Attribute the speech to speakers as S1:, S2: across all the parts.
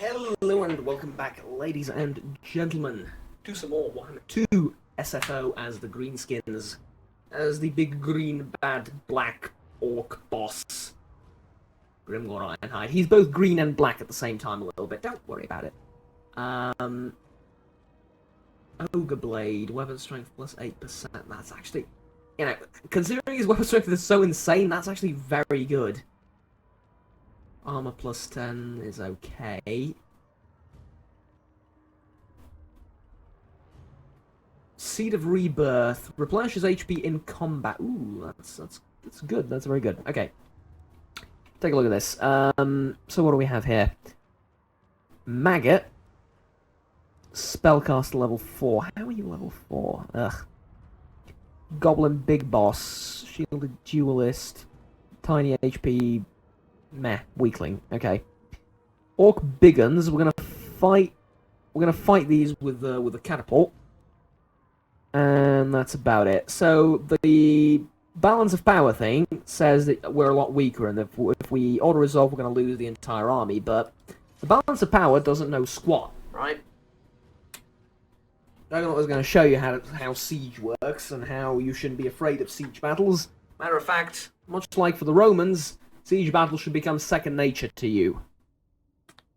S1: Hello and welcome back, ladies and gentlemen, to some more Warhammer 2 SFO as the Greenskins, as the big green bad black orc boss, Grimgor Ironhide. He's both green and black at the same time a little bit, don't worry about it. Ogre Blade, weapon strength plus 8%, that's actually, considering his weapon strength is so insane, that's actually very good. Armor plus 10 is okay. Seed of Rebirth replenishes HP in combat. Ooh, that's good. That's very good. Okay, take a look at this. So what do we have here? Maggot, spellcaster level 4. How are you level 4? Ugh. Goblin Big Boss, shielded duelist, tiny HP. Meh, weakling. Okay. Orc Biguns. We're gonna fight these with the catapult, and that's about it. So the balance of power thing says that we're a lot weaker, and if we auto resolve, we're gonna lose the entire army. But the balance of power doesn't know squat, right? I was going to show you how siege works and how you shouldn't be afraid of siege battles. Matter of fact, much like for the Romans, siege battles should become second nature to you.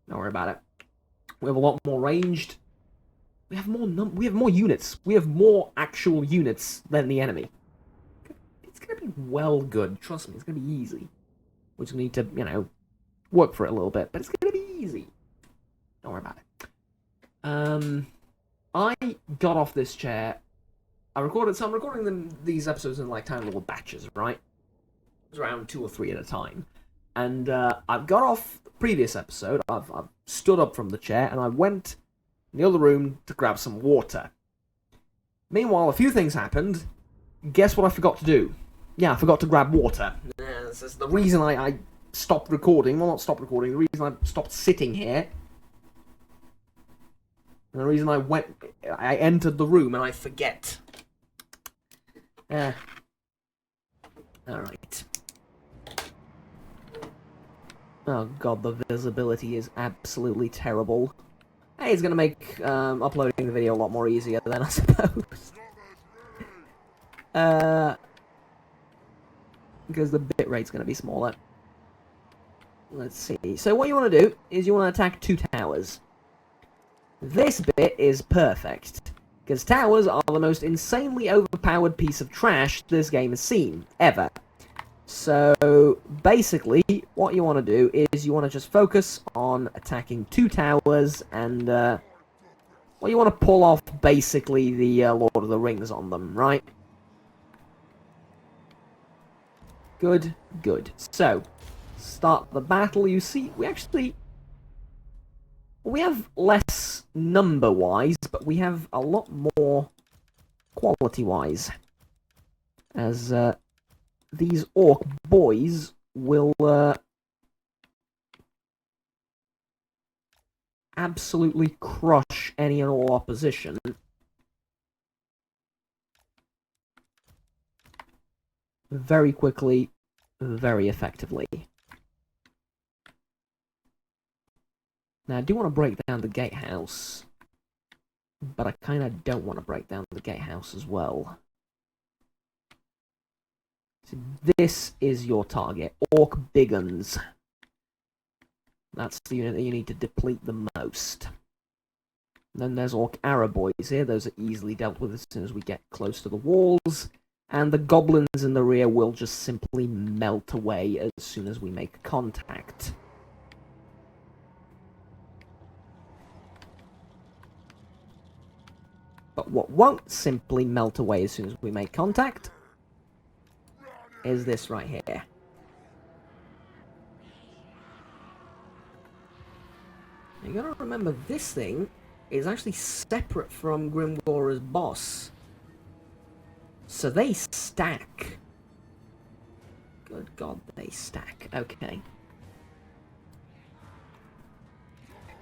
S1: Don't worry about it. We have a lot more ranged. We have more units. We have more actual units than the enemy. It's gonna be well good. Trust me, it's gonna be easy. We're just gonna need to, work for it a little bit, but it's gonna be easy. Don't worry about it. I got off this chair. I'm recording these episodes in like tiny little batches, right? Around 2 or 3 at a time, and I've got off the previous episode. I've stood up from the chair and I went in the other room to grab some water. Meanwhile, a few things happened. Guess what I forgot to do? Yeah, I forgot to grab water. This is the reason I stopped recording. Well, not stopped recording. The reason I stopped sitting here. And the reason I entered the room and I forget. Alright. Oh god, the visibility is absolutely terrible. Hey, it's gonna make uploading the video a lot more easier then, I suppose. Because the bitrate's gonna be smaller. Let's see. So what you want to do is you want to attack 2 towers. This bit is perfect, because towers are the most insanely overpowered piece of trash this game has seen, ever. So, basically, what you want to do is you want to just focus on attacking 2 towers, and, well, you want to pull off, basically, the Lord of the Rings on them, right? Good, good. So, start the battle. You see, we have less number-wise, but we have a lot more quality-wise. As, these orc boys will absolutely crush any and all opposition. Very quickly, very effectively. Now, I do want to break down the gatehouse, but I kind of don't want to break down the gatehouse as well. So this is your target, Orc Biguns. That's the unit that you need to deplete the most. And then there's Orc Araboys here. Those are easily dealt with as soon as we get close to the walls. And the goblins in the rear will just simply melt away as soon as we make contact. But what won't simply melt away as soon as we make contact is this right here. You gotta remember, this thing is actually separate from Grimgor's boss. So they stack. Good god, they stack. Okay.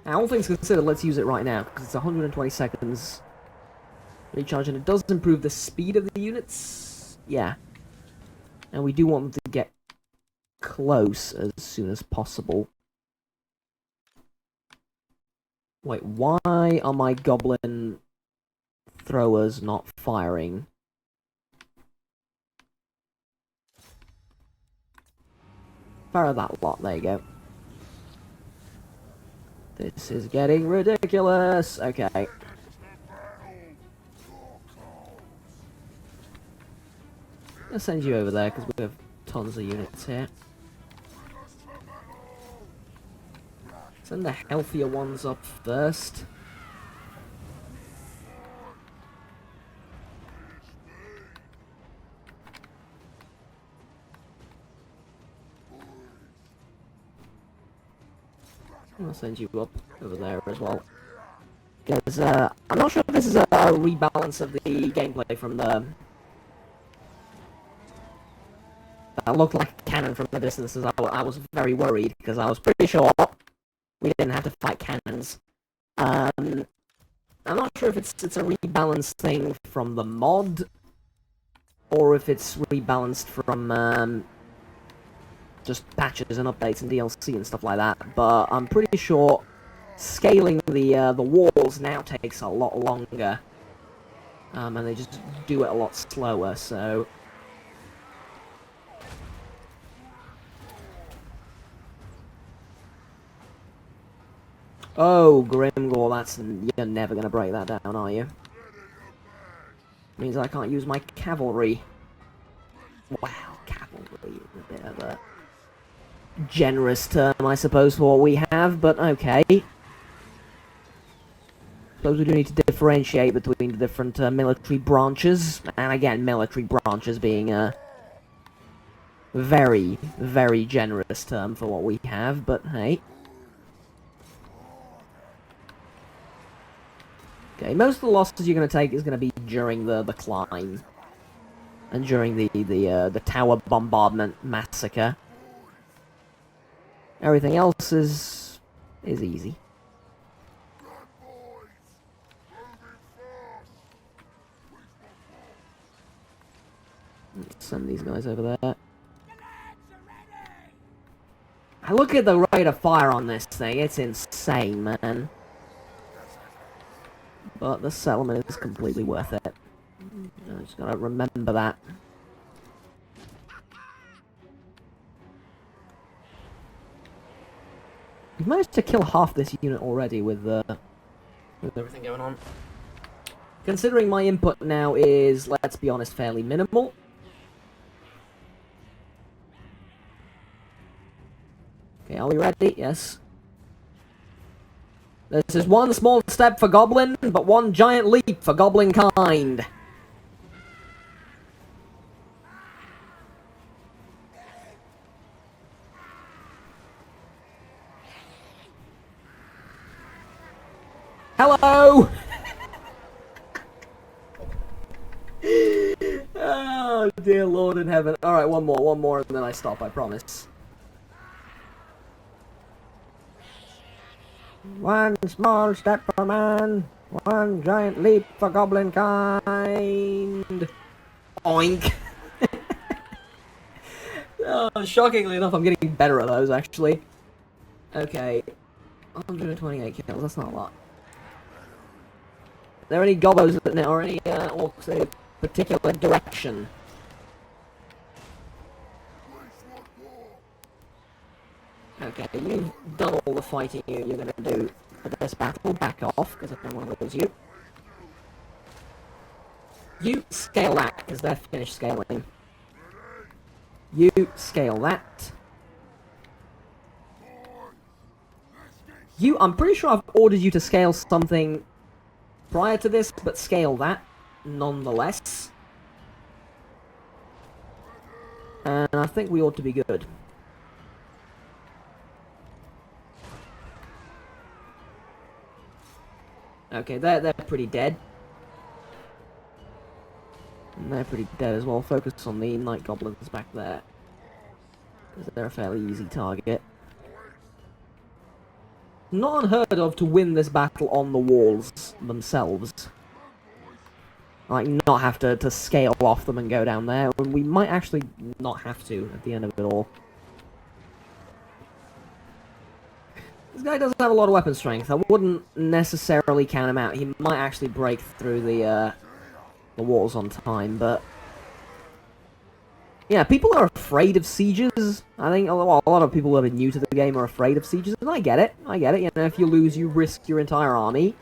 S1: Now, all things considered, let's use it right now, because it's 120 seconds recharge, and it does improve the speed of the units. Yeah. And we do want them to get close as soon as possible. Wait, why are my goblin throwers not firing? Fire that lot, there you go. This is getting ridiculous. Okay. I'll send you over there because we have tons of units here. Send the healthier ones up first. I'll send you up over there as well. Because I'm not sure if this is a rebalance of the gameplay from the... That looked like a cannon from the distance. I was very worried because I was pretty sure we didn't have to fight cannons. I'm not sure if it's a rebalanced thing from the mod, or if it's rebalanced from just patches and updates and DLC and stuff like that. But I'm pretty sure scaling the walls now takes a lot longer, and they just do it a lot slower. So. Oh, Grimgore, you're never gonna break that down, are you? Means I can't use my cavalry. Wow, cavalry is a bit of a generous term, I suppose, for what we have, but okay. Suppose we do need to differentiate between the different military branches, and again, military branches being a very, very generous term for what we have, but hey. Okay, most of the losses you're going to take is going to be during the climb. And during the tower bombardment massacre. Everything else is easy. Let's send these guys over there. I look at the rate of fire on this thing, it's insane, man. But the settlement is completely worth it. I just gotta remember that. We've managed to kill half this unit already with everything going on. Considering my input now is, let's be honest, fairly minimal. Okay, are we ready? Yes. This is one small step for Goblin, but one giant leap for Goblin kind. Hello! Oh, dear Lord in heaven. Alright, one more, and then I stop, I promise. One small step for man, one giant leap for goblin kind. Oink. Oh, shockingly enough, I'm getting better at those, actually. Okay. 128 kills, that's not a lot. Are there any gobos or any orcs in a particular direction? Okay, you've done all the fighting you're gonna do for this battle. Back off, because I don't want to lose you. You scale that, because they're finished scaling. You scale that. I'm pretty sure I've ordered you to scale something prior to this, but scale that, nonetheless. And I think we ought to be good. Okay, they're pretty dead. And they're pretty dead as well. Focus on the night goblins back there, because they're a fairly easy target. Not unheard of to win this battle on the walls themselves. Like, not have to scale off them and go down there. We might actually not have to at the end of it all. guy doesn't have a lot of weapon strength. I wouldn't necessarily count him out. He might actually break through the walls on time, but... Yeah, people are afraid of sieges. I think a lot of people who are new to the game are afraid of sieges, and I get it. You know, if you lose, you risk your entire army.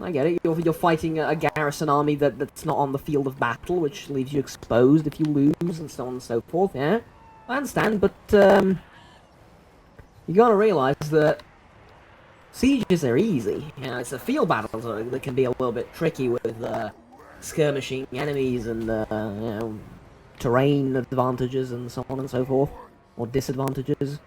S1: I get it. You're fighting a garrison army that's not on the field of battle, which leaves you exposed if you lose, and so on and so forth, yeah. I understand, but, you gotta realize that sieges are easy. You know, it's the field battles that can be a little bit tricky with, skirmishing enemies and, you know, terrain advantages and so on and so forth, or disadvantages.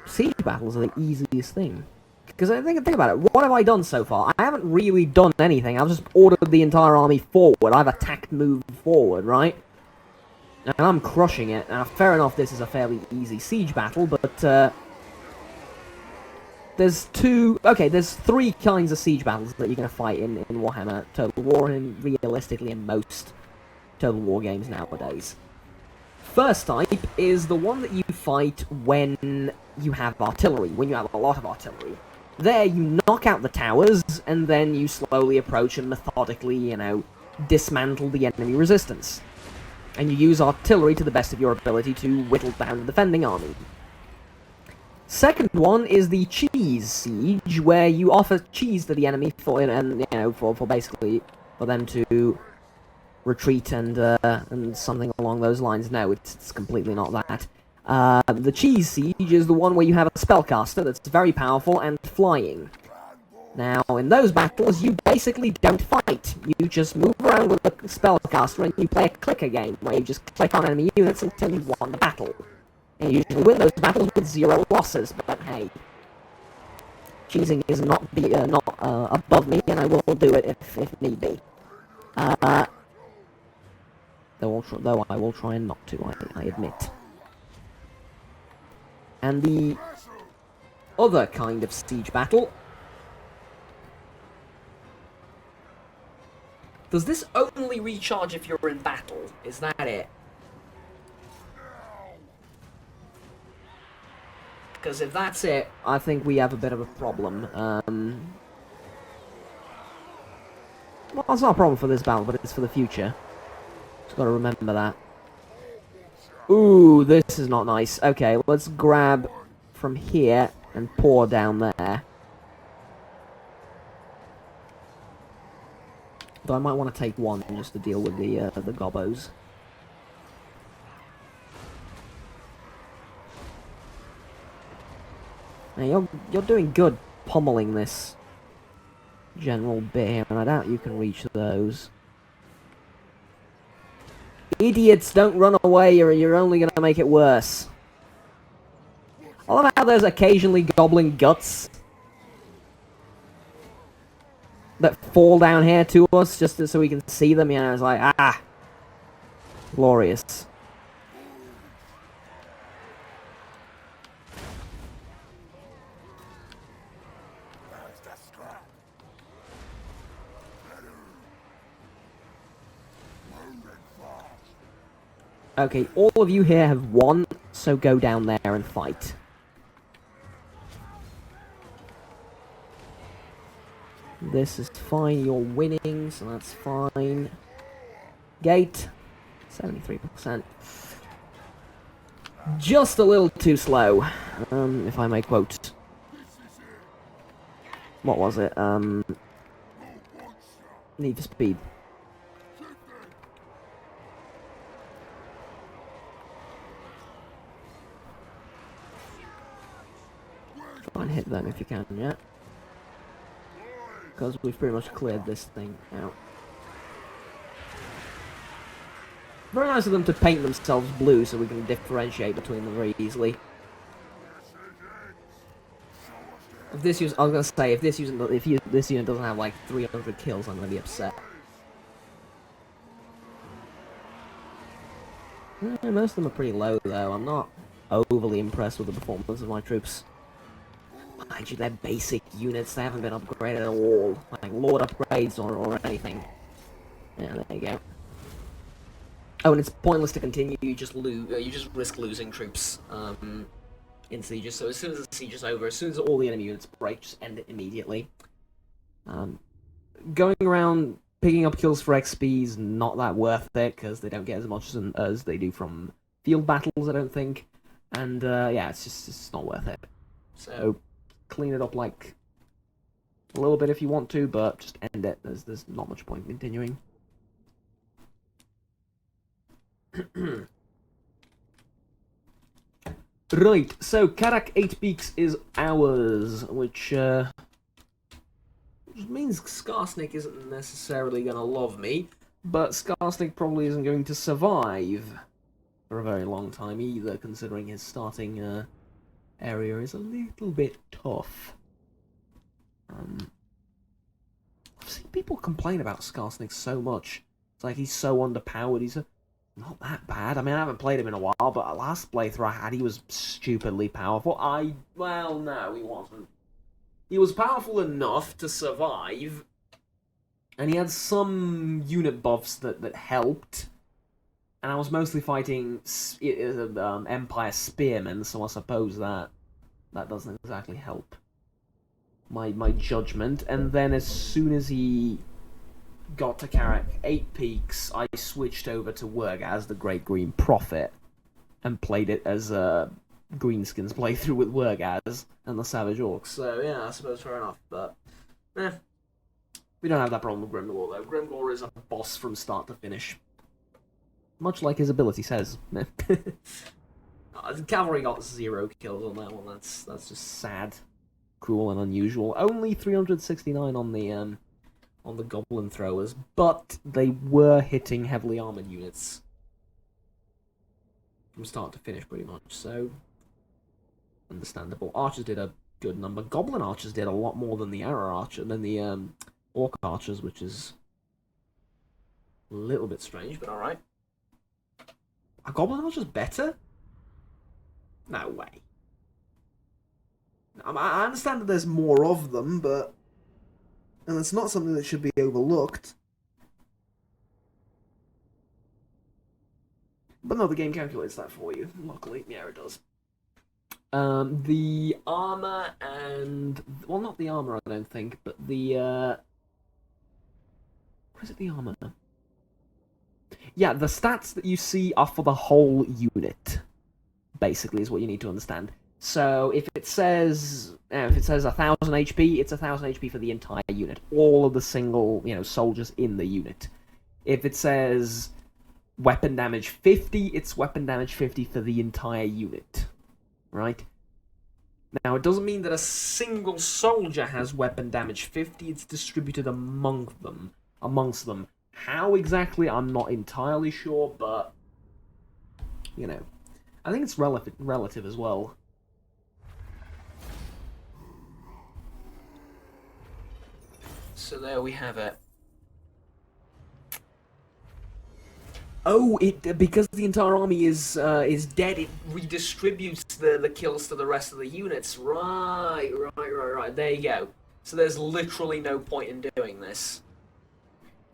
S1: Siege battles are the easiest thing. Because think about it, what have I done so far? I haven't really done anything. I've just ordered the entire army forward. I've attacked, moved forward, right? And I'm crushing it. Now, fair enough, this is a fairly easy siege battle, but, there's three kinds of siege battles that you're going to fight in Warhammer Total War, and realistically in most Total War games nowadays. First type is the one that you fight when you have artillery, when you have a lot of artillery. There, you knock out the towers, and then you slowly approach and methodically, you know, dismantle the enemy resistance. And you use artillery to the best of your ability to whittle down the defending army. Second one is the cheese siege, where you offer cheese to the enemy for, and you know, for basically for them to retreat and something along those lines. No, it's completely not that. The cheese siege is the one where you have a spellcaster that's very powerful and flying. Now, in those battles, you basically don't fight. You just move around with the spellcaster and you play a clicker game, where you just click on enemy units until you've won the battle. And you usually win those battles with 0 losses, but hey, cheesing is not above me, and I will do it if need be. Though I will try and not to, I admit. And the other kind of siege battle. Does this only recharge if you're in battle? Is that it? Because if that's it, I think we have a bit of a problem. Well, it's not a problem for this battle, but it's for the future. Just gotta remember that. Ooh, this is not nice. Okay, let's grab from here and pour down there. Though I might want to take one just to deal with the gobbos. Now, you're doing good pummeling this general bit here, and I doubt you can reach those. Idiots, don't run away, or you're only going to make it worse. I love how there's occasionally goblin guts that fall down here to us, just so we can see them, you know, it's like, ah! Glorious. Okay, all of you here have won, so go down there and fight. This is fine, you're winning, so that's fine. Gate, 73%. Just a little too slow, if I may quote. What was it? Need for Speed. Try and hit them if you can, yeah? Because we've pretty much cleared this thing out. Very nice of them to paint themselves blue so we can differentiate between them very easily. If this unit, I was gonna say, if this unit doesn't have like 300 kills, I'm gonna be upset. Most of them are pretty low though. I'm not overly impressed with the performance of my troops. Mind you, they're basic units, they haven't been upgraded at all. Like, Lord upgrades or anything. Yeah, there you go. Oh, and it's pointless to continue, you just risk losing troops. in sieges. So as soon as the siege is over, as soon as all the enemy units break, just end it immediately. Going around picking up kills for XP is not that worth it because they don't get as much as they do from field battles, I don't think. And yeah, it's not worth it. So clean it up like a little bit if you want to, but just end it. There's not much point in continuing. Right, so Karak 8 Peaks is ours, which means Skarsnik isn't necessarily going to love me, but Skarsnik probably isn't going to survive for a very long time either, considering his starting area is a little bit tough. I've seen people complain about Skarsnik so much. It's like he's so underpowered, he's not that bad. I mean, I haven't played him in a while, but last playthrough I had, he was stupidly powerful. Well, no, he wasn't. He was powerful enough to survive, and he had some unit buffs that helped. And I was mostly fighting Empire Spearmen, so I suppose that doesn't exactly help my judgment. And then as soon as he got to Karak 8 Peaks, I switched over to Wurgaz, the Great Green Prophet, and played it as a Greenskins playthrough with Wurgaz and the Savage Orcs. So yeah, I suppose fair enough, but we don't have that problem with Grimgor though. Grimgor is a boss from start to finish, much like his ability says. Cavalry got 0 kills on that one. That's just sad, cruel, and unusual. Only 369 on the Goblin Throwers, but they were hitting heavily armored units from start to finish, pretty much. So understandable. Archers did a good number. Goblin Archers did a lot more than the Arrow Archer, than the Orc Archers, which is a little bit strange, but alright. Are Goblin Archers better? No way. I understand that there's more of them, but... And it's not something that should be overlooked. But no, the game calculates that for you. Luckily, yeah, it does. The armor and... Well, not the armor, I don't think, but the... What is it, the armor? Yeah, the stats that you see are for the whole unit, basically, is what you need to understand. So if it says 1,000 HP, it's 1,000 HP for the entire unit, all of the single soldiers in the unit. If it says weapon damage 50, it's weapon damage 50 for the entire unit, right? Now it doesn't mean that a single soldier has weapon damage 50. It's distributed amongst them. How exactly, I'm not entirely sure, but I think it's relative as well. So there we have it. Oh, because the entire army is dead, it redistributes the kills to the rest of the units. Right. There you go. So there's literally no point in doing this.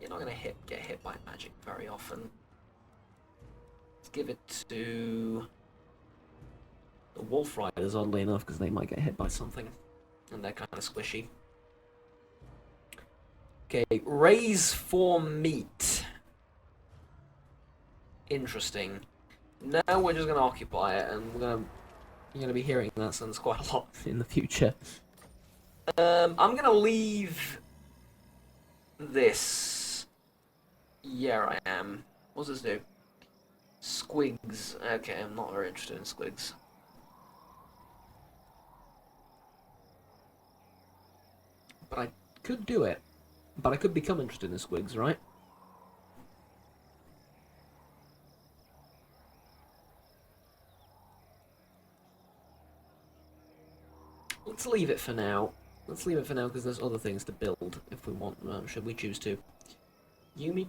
S1: You're not gonna get hit by magic very often. Let's give it to the Wolf Riders, oddly enough, because they might get hit by something, and they're kind of squishy. Okay, raise for meat. Interesting. Now we're just gonna occupy it, and you're gonna be hearing that sentence quite a lot in the future. I'm gonna leave this. Yeah, I am. What does this do? Squigs. Okay, I'm not very interested in squigs. But I could do it. But I could become interested in squigs, right? Let's leave it for now. Let's leave it for now because there's other things to build if we want. Should we choose to? Yumi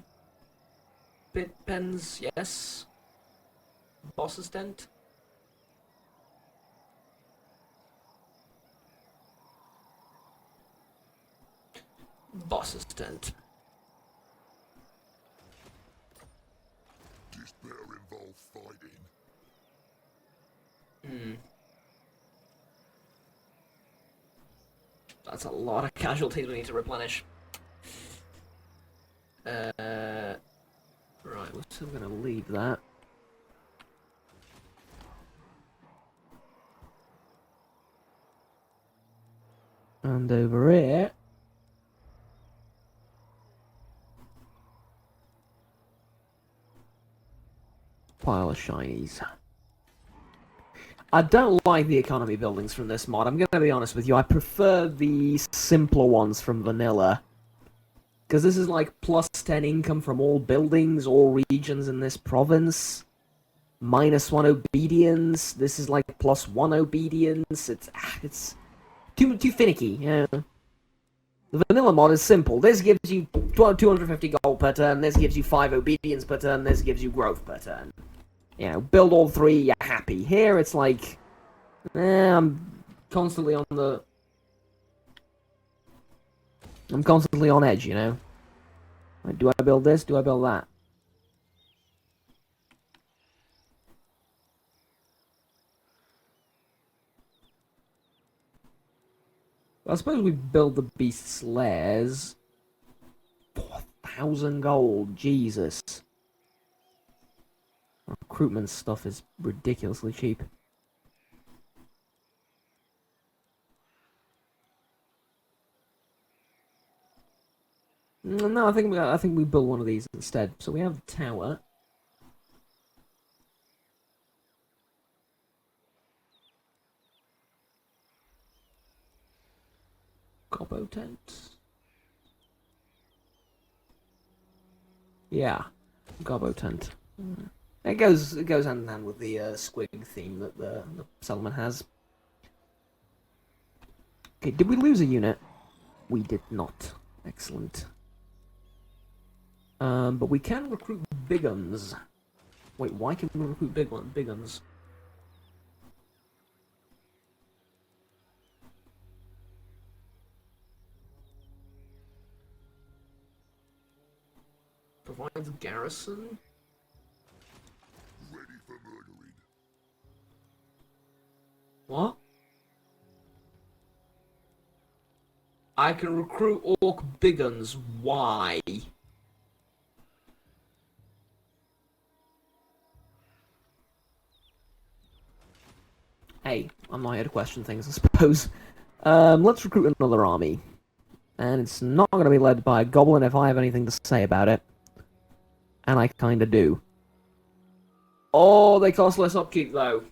S1: pens, yes. Boss's tent. Boss's tent.
S2: Despair involves fighting.
S1: That's a lot of casualties we need to replenish. Right, we're still gonna leave that. And over here... pile of shinies. I don't like the economy buildings from this mod, I'm gonna be honest with you. I prefer the simpler ones from vanilla. Because this is like plus 10 income from all buildings, all regions in this province. -1 obedience. This is like +1 obedience. It's too finicky, yeah. The vanilla mod is simple. This gives you 250 gold per turn, this gives you 5 obedience per turn, this gives you growth per turn. You know, build all 3, you're happy. Here it's like, I'm constantly on the... I'm constantly on edge, you know? Like, do I build this? Do I build that? I suppose we build the beast's lairs. 4,000 gold, Jesus. Recruitment stuff is ridiculously cheap. No, I think we build one of these instead. So we have the tower. Gobbo tent. Yeah, Gobbo tent. It goes hand in hand with the squig theme that the settlement has. Okay, did we lose a unit? We did not. Excellent. But we can recruit big guns. Wait, why can we recruit big guns? Provides garrison.
S2: Ready for murdering.
S1: What? I can recruit orc big guns. Why? Hey, I'm not here to question things, I suppose. Let's recruit another army. And it's not going to be led by a goblin if I have anything to say about it. And I kinda do. Oh, they cost less upkeep, though.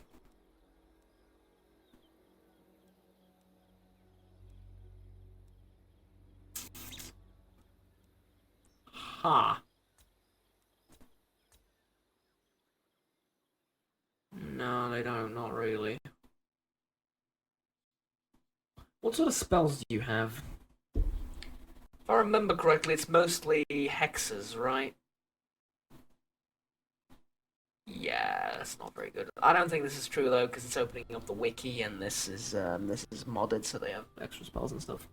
S1: Ha. No, they don't, not really. What sort of spells do you have? If I remember correctly, it's mostly hexes, right? Yeah, that's not very good. I don't think this is true though, because it's opening up the wiki, and this is modded, so they have extra spells and stuff.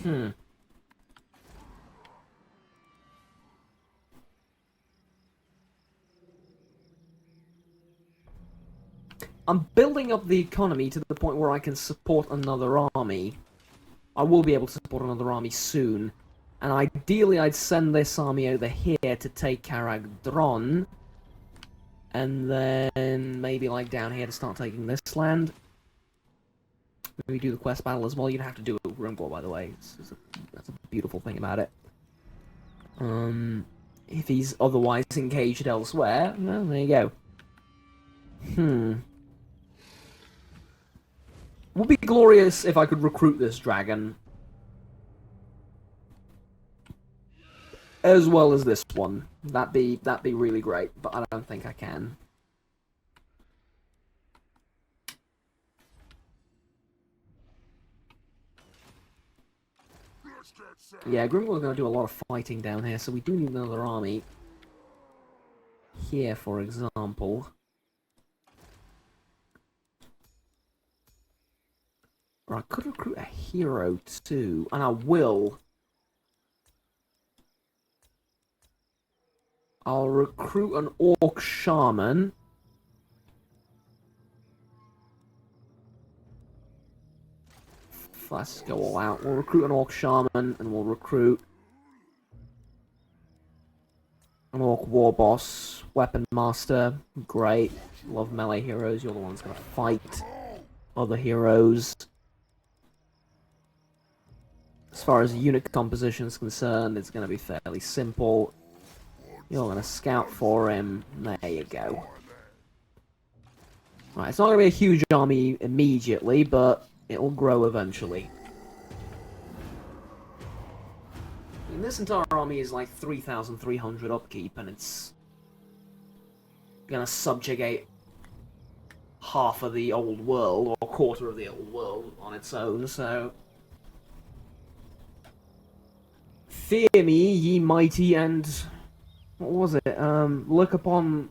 S1: Hmm. I'm building up the economy to the point where I can support another army. I will be able to support another army soon. And ideally I'd send this army over here to take Karagdron. And then maybe like down here to start taking this land. Maybe do the quest battle as well. You'd have to do a room call, by the way. That's a beautiful thing about it. If he's otherwise engaged elsewhere, well, there you go. Would be glorious if I could recruit this dragon. As well as this one. That'd be really great, but I don't think I can. Yeah, Grimgor's going to do a lot of fighting down here, so we do need another army. Here, for example. Or I could recruit a hero too, and I will. I'll recruit an orc shaman. Let's go all out. We'll recruit an orc shaman, and we'll recruit an orc war boss, weapon master. Great. Love melee heroes. You're the ones gonna fight other heroes. As far as unit composition is concerned, it's gonna be fairly simple. You're gonna scout for him. There you go. Right, it's not gonna be a huge army immediately, but it'll grow eventually. I mean, this entire army is like 3,300 upkeep, and it's gonna subjugate half of the old world, or a quarter of the old world on its own, so... Fear me, ye mighty, and... What was it? Look upon...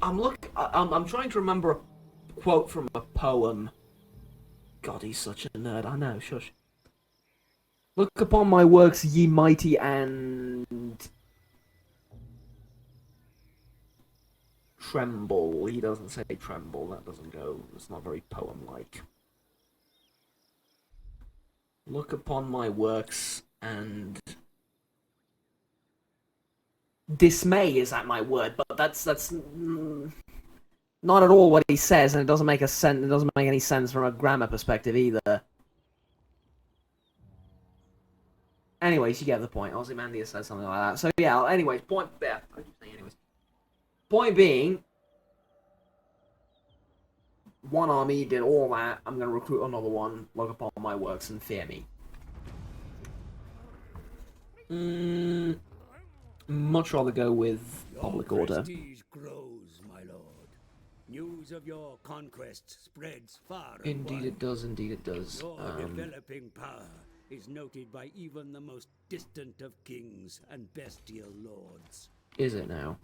S1: I'm trying to remember a quote from a poem. God, he's such a nerd. I know, shush. Look upon my works, ye mighty, and... Tremble. He doesn't say tremble. That doesn't go... It's not very poem-like. Look upon my works, and... Dismay is at my word, but that's not at all what he says, and it doesn't make any sense from a grammar perspective either. Anyways, you get the point. Ozymandias says something like that. So yeah, anyways, point being, one army did all that. I'm gonna recruit another one, look upon my works, and fear me. Much rather go with public order.
S2: Your prestige grows, my lord. News of your conquests spreads far and
S1: Indeed
S2: wide.
S1: it does, indeed it does.
S2: Your developing power is noted by even the most distant of kings and bestial lords.
S1: Is it now?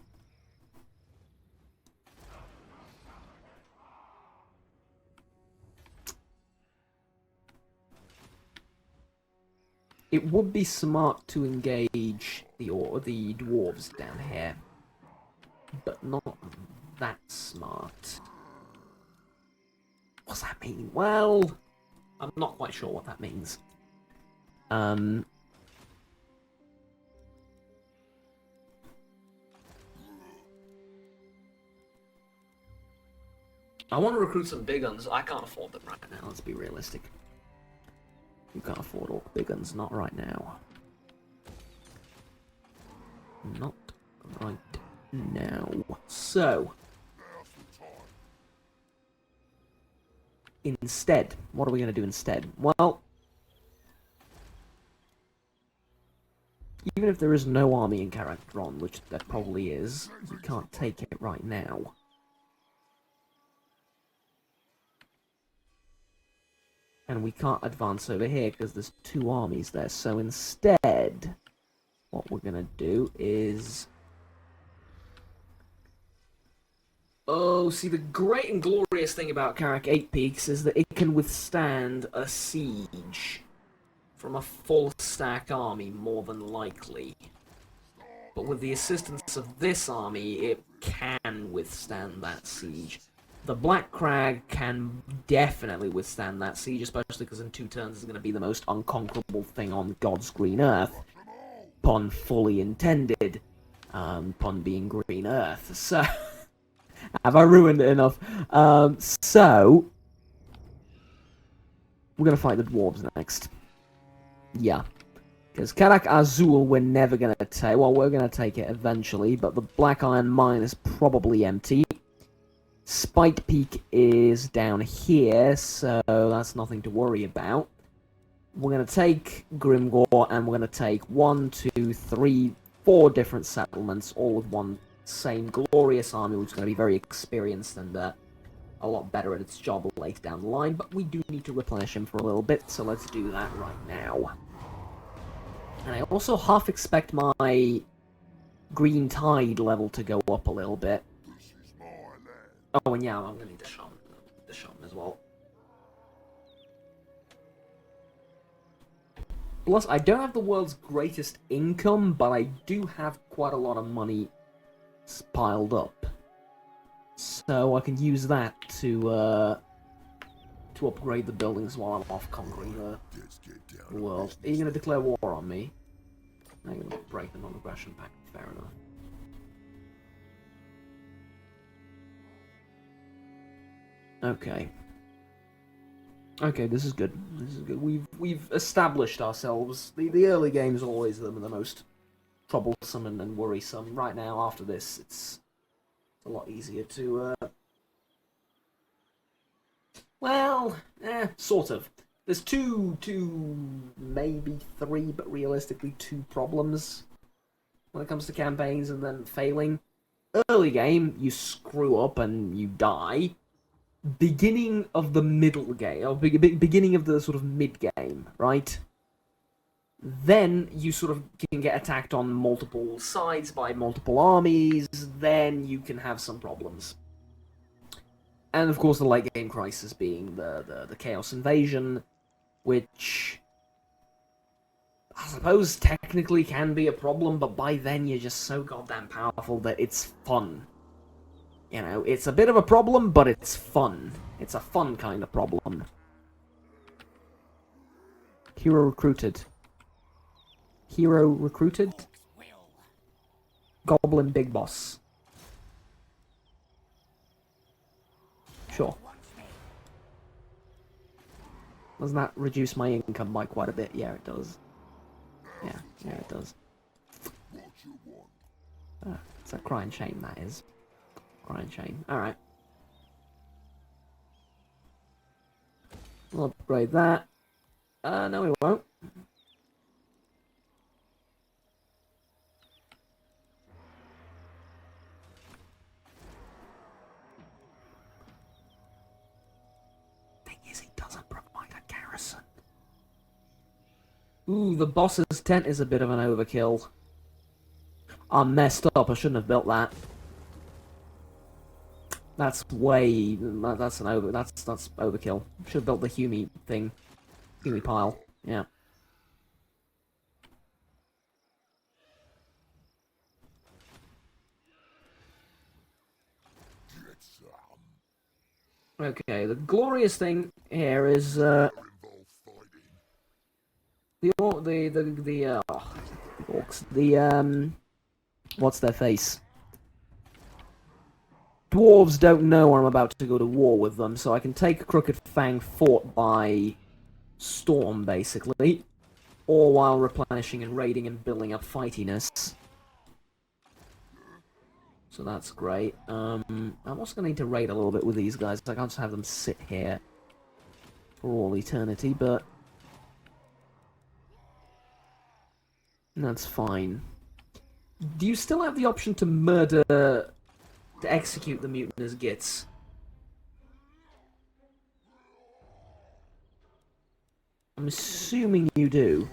S1: It would be smart to engage the dwarves down here, but not that smart. What's that mean? Well, I'm not quite sure what that means. I want to recruit some big guns. I can't afford them right now, let's be realistic. You can't afford all the big guns, not right now. Not right now. So, instead, what are we going to do instead? Well, even if there is no army in Karakron, which there probably is, you can't take it right now. And we can't advance over here because there's two armies there. So instead, what we're going to do is... Oh, see, the great and glorious thing about Karak 8 Peaks is that it can withstand a siege from a full stack army, more than likely. But with the assistance of this army, it can withstand that siege. The Black Crag can definitely withstand that siege, especially because in 2 turns it's going to be the most unconquerable thing on God's green earth. Pun fully intended. Pun being green earth. So, have I ruined it enough? So, we're going to fight the dwarves next. Yeah. Because Karak Azul we're never going to take. Well, we're going to take it eventually, but the Black Iron Mine is probably empty. Spite Peak is down here, so that's nothing to worry about. We're going to take Grimgore, and we're going to take 1, 2, 3, 4 different settlements, all with one same glorious army, which is going to be very experienced and a lot better at its job later down the line, but we do need to replenish him for a little bit, so let's do that right now. And I also half expect my Green Tide level to go up a little bit. Oh, and yeah, I'm going to need the shaman as well. Plus, I don't have the world's greatest income, but I do have quite a lot of money piled up. So I can use that to upgrade the buildings while I'm off conquering the world. Are you going to declare war on me? I'm going to break the non-aggression pact. Fair enough. Okay. Okay, this is good. This is good. We've established ourselves. The early games are always the most troublesome and worrisome. Right now, after this, it's a lot easier to. Well, sort of. There's two, maybe three, but realistically 2 problems when it comes to campaigns and then failing. Early game, you screw up and you die. Beginning of the middle game, or beginning of the sort of mid-game, right? Then you sort of can get attacked on multiple sides by multiple armies, then you can have some problems. And of course the late game crisis being the Chaos Invasion, which I suppose technically can be a problem, but by then you're just so goddamn powerful that it's fun. You know, it's a bit of a problem, but it's fun. It's a fun kind of problem. Hero recruited. Hero recruited? Goblin Big Boss. Sure. Doesn't that reduce my income by quite a bit? Yeah, it does. Yeah, it does. It's a crying shame, that is. Crying shame. Alright. We'll upgrade that. No we won't. Thing is, he doesn't provide a garrison. Ooh, the boss's tent is a bit of an overkill. I'm messed up, I shouldn't have built that. That's way... that's overkill. Should have built the Hume thing. Hume pile. Yeah. Okay, the glorious thing here is the orcs. What's their face? Dwarves don't know I'm about to go to war with them, so I can take Crooked Fang Fort by storm, basically. All while replenishing and raiding and building up fightiness. So that's great. I'm also going to need to raid a little bit with these guys. I can't just have them sit here for all eternity, but that's fine. Do you still have the option to murder... to execute the mutinous gits? I'm assuming you do.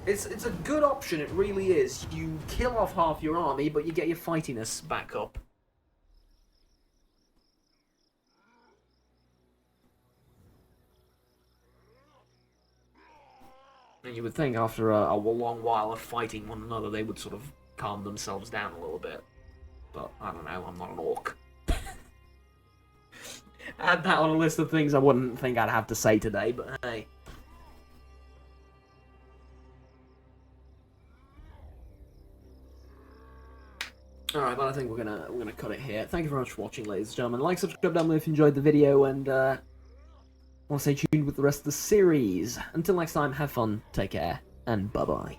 S1: It's a good option, it really is. You kill off half your army, but you get your fightiness back up. And you would think after a long while of fighting one another, they would sort of calm themselves down a little bit. But, I don't know, I'm not an orc. Add that on a list of things I wouldn't think I'd have to say today, but hey. Alright, but I think we're gonna cut it here. Thank you very much for watching, ladies and gentlemen. Like, subscribe down below if you enjoyed the video, and want to stay tuned with the rest of the series. Until next time, have fun, take care, and bye-bye.